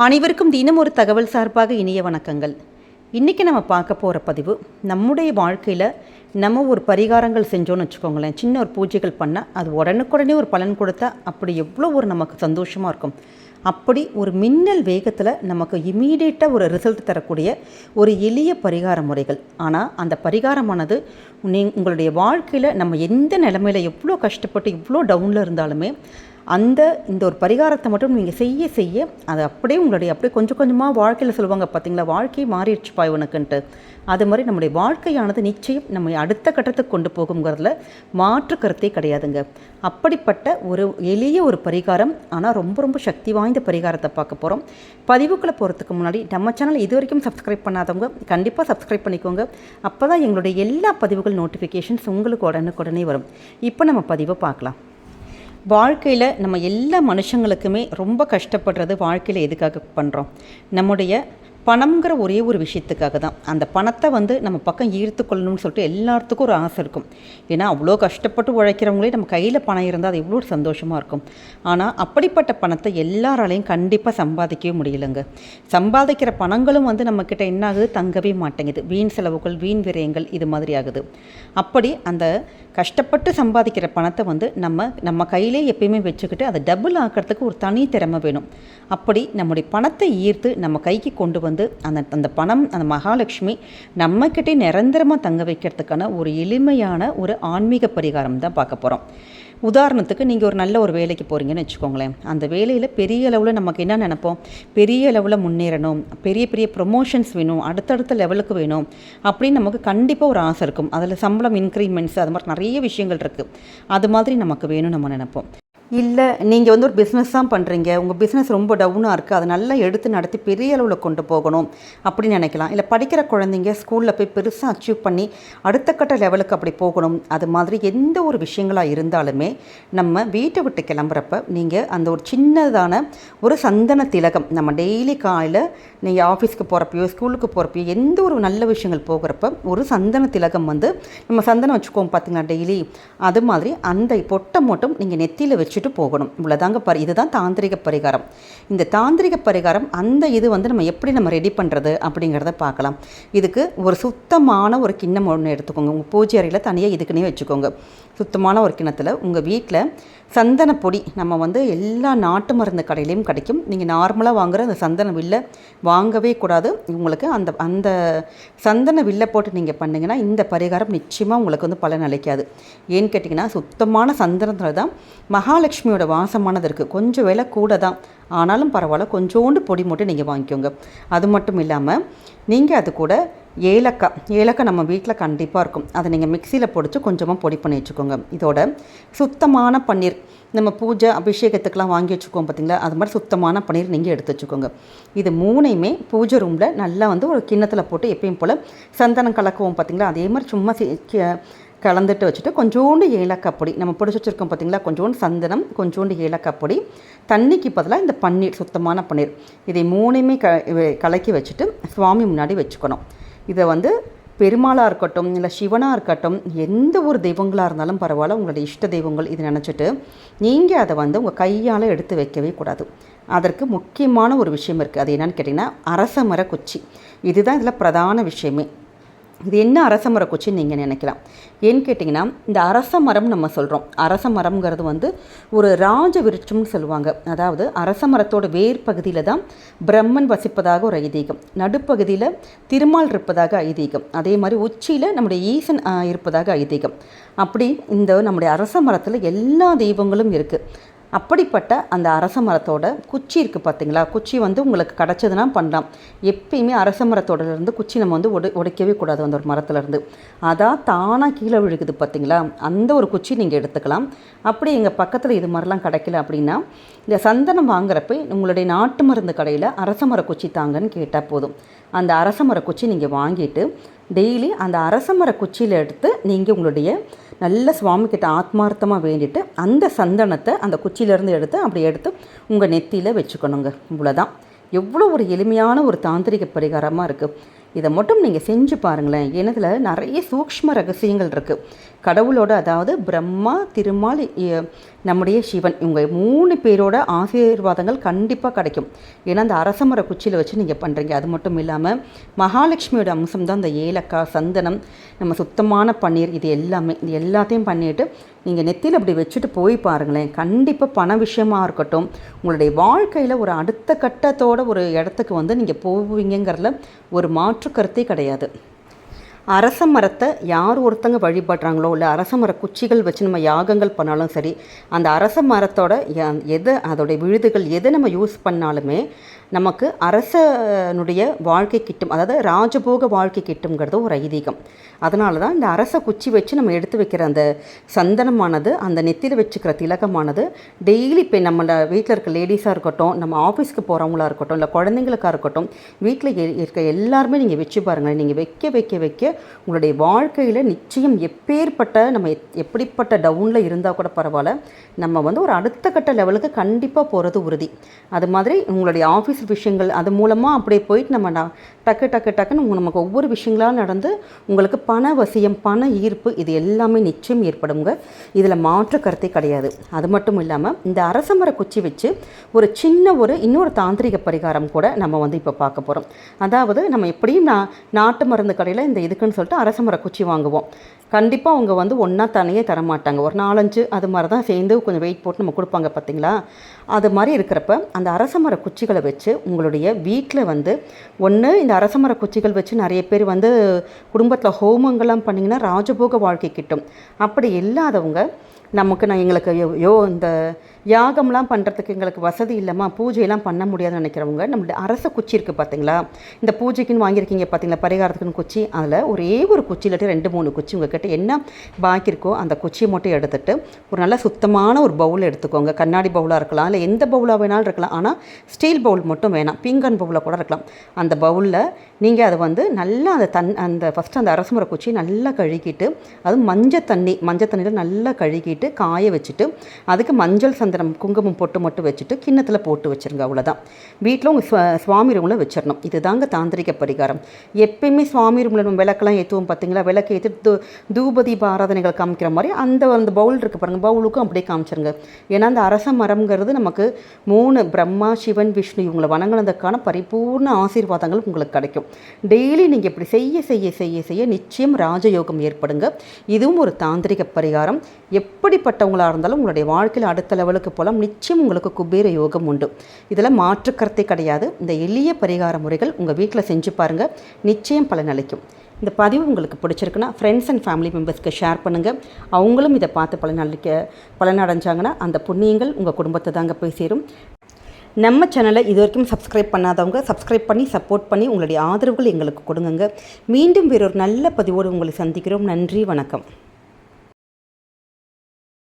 அனைவருக்கும் தினம் ஒரு தகவல் சார்பாக இனிய வணக்கங்கள். இன்றைக்கி நம்ம பார்க்க போகிற பதிவு, நம்முடைய வாழ்க்கையில் நம்ம ஒரு பரிகாரங்கள் செஞ்சோன்னு வச்சுக்கோங்களேன், சின்ன ஒரு பூஜைகள் பண்ணால் அது உடனுக்குடனே ஒரு பலன் கொடுத்தா அப்படி எவ்வளோ ஒரு நமக்கு சந்தோஷமாக இருக்கும். அப்படி ஒரு மின்னல் வேகத்தில் நமக்கு இமீடியட்டாக ஒரு ரிசல்ட் தரக்கூடிய ஒரு எளிய பரிகார முறைகள். ஆனால் அந்த பரிகாரமானது உங்களுடைய வாழ்க்கையில் நம்ம எந்த நிலைமையில் எவ்வளோ கஷ்டப்பட்டு இவ்வளோ டவுனில் இருந்தாலுமே இந்த ஒரு பரிகாரத்தை மட்டும் நீங்கள் செய்ய அது அப்படியே உங்களுடைய அப்படியே கொஞ்சம் கொஞ்சமாக வாழ்க்கையில் சொல்லுவாங்க பார்த்தீங்களா, வாழ்க்கை மாறிடுச்சுப்பா இவனுக்குன்ட்டு. அது மாதிரி நம்முடைய வாழ்க்கையானது நிச்சயம் நம்ம அடுத்த கட்டத்துக்கு கொண்டு போகுங்கிறதுல மாற்று கருத்தே கிடையாதுங்க. அப்படிப்பட்ட ஒரு எளிய ஒரு பரிகாரம், ஆனால் ரொம்ப ரொம்ப சக்தி வாய்ந்த பரிகாரத்தை பார்க்க போகிறோம். பதிவுக்குள்ளே போகிறதுக்கு முன்னாடி நம்ம சேனல் இது வரைக்கும் சப்ஸ்கிரைப் பண்ணாதவங்க கண்டிப்பாக சப்ஸ்கிரைப் பண்ணிக்கோங்க. அப்போ தான் எங்களுடைய எல்லா பதிவுகள் நோட்டிஃபிகேஷன்ஸ் உங்களுக்கு உடனுக்குடனே வரும். இப்போ நம்ம பதிவை பார்க்கலாம். வாழ்க்கையில் நம்ம எல்லா மனுஷங்களுக்குமே ரொம்ப கஷ்டப்படுறது வாழ்க்கையில் எதுக்காக பண்ணுறோம்? நம்முடைய பணம்ங்கிற ஒரே ஒரு விஷயத்துக்காக தான். அந்த பணத்தை நம்ம பக்கம் ஈர்த்து கொள்ளணும்னு சொல்லிட்டு எல்லாத்துக்கும் ஒரு ஆசை இருக்கும். ஏன்னா அவ்வளோ கஷ்டப்பட்டு உழைக்கிறவங்களே நம்ம கையில் பணம் இருந்தால் அது எவ்வளோ சந்தோஷமாக இருக்கும். ஆனால் அப்படிப்பட்ட பணத்தை எல்லாராலையும் கண்டிப்பாக சம்பாதிக்கவே முடியலைங்க. சம்பாதிக்கிற பணங்களும் நம்மக்கிட்ட என்ன ஆகுது, தங்கவே மாட்டேங்குது. வீண் செலவுகள், வீண் விரயங்கள் இது மாதிரி ஆகுது. அப்படி அந்த கஷ்டப்பட்டு சம்பாதிக்கிற பணத்தை நம்ம கையிலே எப்பயுமே வச்சுக்கிட்டு அதை டபுள் ஆக்கிறதுக்கு ஒரு தனி திறமை வேணும். அப்படி நம்முடைய பணத்தை ஈர்த்து நம்ம கைக்கு கொண்டு அந்த பணம், அந்த மகாலட்சுமி நம்மக்கிட்டே நிரந்தரமாக தங்க வைக்கிறதுக்கான ஒரு எளிமையான ஒரு ஆன்மீக பரிகாரம் தான் பார்க்க போகிறோம். உதாரணத்துக்கு நீங்கள் ஒரு நல்ல ஒரு வேலைக்கு போகிறீங்கன்னு வச்சுக்கோங்களேன். அந்த வேலையில் பெரிய அளவில் நமக்கு என்ன நினைப்போம், பெரிய அளவில் முன்னேறணும், பெரிய பெரிய ப்ரொமோஷன்ஸ் வேணும், அடுத்தடுத்த லெவலுக்கு வேணும் அப்படின்னு நமக்கு கண்டிப்பாக ஒரு ஆசை இருக்கும். அதில் சம்பளம் இன்க்ரிமெண்ட்ஸ் அது மாதிரி நிறைய விஷயங்கள் இருக்குது. அது மாதிரி நமக்கு வேணும் நம்ம நினைப்போம். இல்லை நீங்கள் ஒரு பிஸ்னஸ் தான் பண்ணுறீங்க, உங்கள் பிஸ்னஸ் ரொம்ப டவுனாக இருக்குது, அதை நல்லா எடுத்து நடத்தி பெரிய அளவில் கொண்டு போகணும் அப்படின்னு நினைக்கலாம். இல்லை படிக்கிற குழந்தைங்க ஸ்கூலில் போய் பெருசாக அச்சீவ் பண்ணி அடுத்த கட்ட லெவலுக்கு அப்படி போகணும். அது மாதிரி எந்த ஒரு விஷயங்களாக இருந்தாலுமே நம்ம வீட்டை விட்டு கிளம்புறப்ப நீங்கள் அந்த ஒரு சின்னதான ஒரு சந்தன திலகம், நம்ம டெய்லி காலையில் நீங்கள் ஆஃபீஸ்க்கு போகிறப்பையோ ஸ்கூலுக்கு போகிறப்பையோ எந்த ஒரு நல்ல விஷயங்கள் போகிறப்ப ஒரு சந்தன திலகம் நம்ம சந்தனம் வச்சுக்கோம் பார்த்தீங்களா டெய்லி, அது மாதிரி அந்த பொட்டை மட்டும் நீங்கள் நெத்தியில் வச்சுட்டு போகணும். இவ்வளோதாங்க இதுதான் தாந்திரிக பரிகாரம். இந்த தாந்திரிக பரிகாரம் நம்ம எப்படி ரெடி பண்ணுறது அப்படிங்கிறத பார்க்கலாம். இதுக்கு ஒரு சுத்தமான ஒரு கிண்ணம் ஒன்று எடுத்துக்கோங்க. உங்கள் பூஜை அறையில் தனியாக இதுக்குன்னே வச்சுக்கோங்க. சுத்தமான ஒரு கிண்ணத்தில் உங்கள் வீட்டில் சந்தன பொடி நம்ம எல்லா நாட்டு மருந்து கடையிலையும் கிடைக்கும். நீங்கள் நார்மலாக வாங்குகிற அந்த சந்தன வில்லை வாங்கவே கூடாது. உங்களுக்கு அந்த சந்தன வில்லை போட்டு நீங்கள் பண்ணிங்கன்னா இந்த பரிகாரம் நிச்சயமாக உங்களுக்கு பலன் அளிக்காது. ஏன்னு கேட்டிங்கன்னா, சுத்தமான சந்தனத்தில் தான் மகாலட்சுமியோட வாசமானது இருக்குது. கொஞ்சம் விலை கூட தான், ஆனாலும் பரவாயில்ல, கொஞ்சோண்டு பொடி மட்டும் நீங்கள் வாங்கிக்கோங்க. அது மட்டும் இல்லாமல் நீங்கள் அது கூட ஏலக்காய் நம்ம வீட்டில் கண்டிப்பாக இருக்கும். அதை நீங்கள் மிக்சியில் பொடிச்சு கொஞ்சமாக பொடி பண்ணி வச்சுக்கோங்க. இதோட சுத்தமான பன்னீர், நம்ம பூஜை அபிஷேகத்துக்கெலாம் வாங்கி வச்சுக்கோம் பார்த்தீங்களா, அது மாதிரி சுத்தமான பன்னீர் நீங்கள் எடுத்து வச்சுக்கோங்க. இது மூணையுமே பூஜை ரூமில் நல்லா ஒரு கிண்ணத்தில் போட்டு எப்பயும் போல் சந்தனம் கலக்குவோம் பார்த்தீங்களா, அதே மாதிரி சும்மா கலந்துட்டு வச்சுட்டு கொஞ்சோண்டு ஏலக்காய் பொடி நம்ம பொடிச்சு வச்சுருக்கோம் பார்த்தீங்களா, கொஞ்சோண்டு சந்தனம், கொஞ்சோண்டு ஏலக்காய் பொடி, தண்ணிக்கு பதிலாக இந்த பன்னீர், சுத்தமான பன்னீர், இதை மூணையுமே கலக்கி வச்சுட்டு சுவாமி முன்னாடி வச்சுக்கணும். இதை பெருமாளாக இருக்கட்டும், இல்லை சிவனாக இருக்கட்டும், எந்த ஒரு தெய்வங்களாக இருந்தாலும் பரவாயில்ல, உங்களுடைய இஷ்ட தெய்வங்கள் இது நினச்சிட்டு நீங்கள் அதை உங்கள் கையால் எடுத்து வைக்கவே கூடாது. அதற்கு முக்கியமான ஒரு விஷயம் இருக்குது. அது என்னென்னு கேட்டிங்கன்னா, அரச மர குச்சி. இதுதான் இதில் பிரதான விஷயமே. இது என்ன அரச மர குச்சின்னு நீங்கள் நினைக்கலாம். ஏன்னு கேட்டிங்கன்னா, இந்த அரச மரம் நம்ம சொல்கிறோம், அரச மரம்ங்கிறது ஒரு ராஜ விருட்சம்னு சொல்லுவாங்க. அதாவது அரச மரத்தோட வேர் பகுதியில் தான் பிரம்மன் வசிப்பதாக ஒரு ஐதீகம், நடுப்பகுதியில் திருமால் இருப்பதாக ஐதீகம், அதே மாதிரி உச்சியில் நம்முடைய ஈசன் இருப்பதாக ஐதீகம். அப்படி நம்முடைய அரச மரத்தில் எல்லா தெய்வங்களும் இருக்குது. அப்படிப்பட்ட அந்த அரச மரத்தோட குச்சி இருக்குது பார்த்தீங்களா, குச்சி உங்களுக்கு கிடச்சதுன்னா பண்ணலாம். எப்பயுமே அரச மரத்தோடலேருந்து குச்சி நம்ம உடைக்கவே கூடாது. அந்த ஒரு மரத்துலேருந்து அதான் தானாக கீழே விழுகுது பார்த்தீங்களா, அந்த ஒரு குச்சி நீங்கள் எடுத்துக்கலாம். அப்படி எங்கள் பக்கத்தில் இது மாதிரிலாம் கிடைக்கல அப்படின்னா, இந்த சந்தனம் வாங்குறப்ப உங்களுடைய நாட்டு மருந்து கடையில் அரச மர குச்சி தாங்கன்னு கேட்டால் போதும். அந்த அரச மர குச்சி நீங்கள் வாங்கிட்டு டெய்லி அந்த அரச மர குச்சியில் எடுத்து நீங்கள் உங்களுடைய நல்ல சுவாமிக்கிட்ட ஆத்மார்த்தமாக வேண்டிட்டு அந்த சந்தனத்தை அந்த குச்சியிலேருந்து எடுத்து அப்படி எடுத்து உங்கள் நெத்தியில் வச்சுக்கணுங்க. இவ்வளோதான். எவ்வளோ ஒரு எளிமையான ஒரு தாந்திரிக பரிகாரமாக இருக்குது. இதை மட்டும் நீங்கள் செஞ்சு பாருங்களேன். இதில் நிறைய சூக்ஷ்ம ரகசியங்கள் இருக்குது. கடவுளோட, அதாவது பிரம்மா, திருமால், நம்முடைய சிவன், இவங்க 3 பேரோட ஆசீர்வாதங்கள் கண்டிப்பாக கிடைக்கும். ஏன்னா அந்த அரசமர குச்சியில் வச்சு நீங்கள் பண்ணுறீங்க. அது மட்டும் இல்லாமல் மகாலட்சுமியோட அம்சம் தான் இந்த ஏலக்காய், சந்தனம், நம்ம சுத்தமான பன்னீர், இது எல்லாத்தையும் பண்ணிவிட்டு நீங்கள் நெத்தியில் அப்படி வச்சுட்டு போய் பாருங்களேன். கண்டிப்பாக பண விஷயமாக இருக்கட்டும், உங்களுடைய வாழ்க்கையில் ஒரு அடுத்த கட்டத்தோட ஒரு இடத்துக்கு நீங்கள் போவீங்கிறதுல ஒரு மாற்று கருத்தே கிடையாது. அரச மரத்தை யார் ஒருத்தங்க வழிபடுறாங்களோ, இல்லை அரச மர குச்சிகள் வச்சு நம்ம யாகங்கள் பண்ணாலும் சரி, அந்த அரச மரத்தோட அதோடைய விழுதுகள் எதை நம்ம யூஸ் பண்ணாலுமே நமக்கு அரசனுடைய வாழ்க்கை கிட்டும், அதாவது ராஜபோக வாழ்க்கை கிட்டுங்கிறது ஒரு ஐதீகம். அதனால தான் இந்த அரச குச்சி வச்சு நம்ம எடுத்து வைக்கிற அந்த சந்தனமானது, அந்த நெத்தியில் வச்சுக்கிற திலகமானது டெய்லி இப்போ நம்ம வீட்டில் இருக்க லேடிஸாக இருக்கட்டும், நம்ம ஆஃபீஸ்க்கு போகிறவங்களா இருக்கட்டும், இல்லை குழந்தைங்களுக்காக இருக்கட்டும், வீட்டில் இருக்க எல்லாருமே நீங்கள் வச்சு பாருங்கள். நீங்கள் வைக்க வைக்க வைக்க உங்களுடைய வாழ்க்கையில் நிச்சயம் நம்ம எப்படிப்பட்ட டவுனில் இருந்தால் கூட பரவாயில்ல, நம்ம ஒரு அடுத்த கட்ட லெவலுக்கு கண்டிப்பாக போகிறது உறுதி. அது மாதிரி உங்களுடைய ஆஃபீஸ் விஷயங்கள் அது மூலமாக அப்படியே போயிட்டு நம்ம டக்குன்னு நமக்கு ஒவ்வொரு விஷயங்களாக நடந்து உங்களுக்கு பண வசியம், பண ஈர்ப்பு, இது எல்லாமே நிச்சயம் ஏற்படுங்க. இதில் மாற்று கருத்தே கிடையாது. அது மட்டும் இல்லாமல் இந்த அரசமர குச்சி வச்சு இன்னொரு தாந்திரிக பரிகாரம் கூட நம்ம இப்போ பார்க்க போகிறோம். அதாவது நம்ம எப்படியும் நாட்டு மருந்து கடையில் இந்த இதுக்குன்னு சொல்லிட்டு அரசமர குச்சி வாங்குவோம். கண்டிப்பாக அவங்க ஒன்றா தனியே தரமாட்டாங்க, ஒரு 4-5 அது மாதிரி தான் சேர்ந்து கொஞ்சம் வெயிட் போட்டு நம்ம கொடுப்பாங்க பார்த்தீங்களா. அது மாதிரி இருக்கிறப்ப அந்த அரசமர குச்சிகளை வச்சு உங்களுடைய வீட்டில் ஒன்று இந்த அரசமர குச்சிகள் வச்சு நிறைய பேர் குடும்பத்தில் ஹோமங்கள்லாம் பண்ணிங்கன்னா ராஜபோக வாழ்க்கை கிட்டும். அப்படி இல்லாதவங்க எங்களுக்கு இந்த யாகம்லாம் பண்ணுறதுக்கு எங்களுக்கு வசதி இல்லைம்மா, பூஜையெல்லாம் பண்ண முடியாதுன்னு நினைக்கிறவங்க, நம்மளுடைய அரச குச்சி இருக்குது பார்த்தீங்களா, இந்த பூஜைக்குன்னு வாங்கியிருக்கீங்க பார்த்தீங்களா, பரிகாரத்துக்குன்னு குச்சி, அதில் ஒரே ஒரு குச்சி இல்லாட்டி 2-3 குச்சி உங்கள்கிட்ட என்ன பாக்கி இருக்கோ அந்த குச்சியை மட்டும் எடுத்துகிட்டு ஒரு நல்ல சுத்தமான ஒரு பவுல் எடுத்துக்கோங்க. கண்ணாடி பவுலாக இருக்கலாம், இல்லை எந்த பவுலாக வேணாலும் இருக்கலாம், ஆனால் ஸ்டீல் பவுல் மட்டும் வேணாம், பீங்கான் பவுலாக கூட இருக்கலாம். அந்த பவுலில் நீங்கள் அதை நல்லா ஃபஸ்ட்டு அந்த அரசமர குச்சியை நல்லா கழுகிட்டு, அது மஞ்சள் தண்ணியில் நல்லா கழுகிட்டு காய வச்சுட்டு, அதுக்கு மஞ்சள் சந்தனம் குங்குமம் பொட்டு மட்டும் வச்சுட்டு கிண்ணத்தில் போட்டு வச்சுருங்க. அவ்வளோதான். வீட்டில் உங்கள் சுவாமி ரூமில் வச்சிடணும். இது தாங்க தாந்திரிக பரிகாரம். எப்பயுமே சுவாமி ரூமில் நம்ம விளக்கெல்லாம் ஏற்றுவோம் பார்த்தீங்களா, விளக்கு ஏற்றி தூபதீப ஆராதனைகள் காமிக்கிற மாதிரி அந்த பவுல் இருக்குது பாருங்கள், பவுலுக்கும் அப்படியே காமிச்சிருங்க. ஏன்னா அந்த அரச மரம்ங்கிறது நமக்கு 3 பிரம்மா, சிவன், விஷ்ணு இவங்களை வணங்கினதுக்கான பரிபூர்ண ஆசீர்வாதங்கள் உங்களுக்கு கிடைக்கும். டெய்லி நீங்கள் இப்படி செய்ய செய்ய செய்ய செய்ய நிச்சயம் ராஜயோகம் ஏற்படுங்க. இதுவும் ஒரு தாந்திரிக பரிகாரம். எப்படிப்பட்டவங்களாக இருந்தாலும் உங்களுடைய வாழ்க்கையில் அடுத்த லெவலுக்கு போகலாம். நிச்சயம் உங்களுக்கு குபேர யோகம் உண்டு. இதில் மாற்றுக்கருத்தே கிடையாது. இந்த எளிய பரிகார முறைகள் உங்கள் வீட்டில் செஞ்சு பாருங்கள், நிச்சயம் பலனளிக்கும். இந்த பதிவு உங்களுக்கு பிடிச்சிருக்குன்னா ஃப்ரெண்ட்ஸ் அண்ட் ஃபேமிலி மெம்பர்ஸ்க்கு ஷேர் பண்ணுங்கள். அவங்களும் இதை பார்த்து பலனடைஞ்சாங்கன்னா அந்த புண்ணியங்கள் உங்கள் குடும்பத்தை தாங்க போய் சேரும். நம்ம சேனலை இது வரைக்கும் சப்ஸ்கிரைப் பண்ணாதவங்க சப்ஸ்கிரைப் பண்ணி சப்போர்ட் பண்ணி உங்களுடைய ஆதரவுகள் எங்களுக்கு கொடுங்க. மீண்டும் வேறொரு நல்ல பதிவோடு உங்களை சந்திக்கிறோம். நன்றி, வணக்கம்.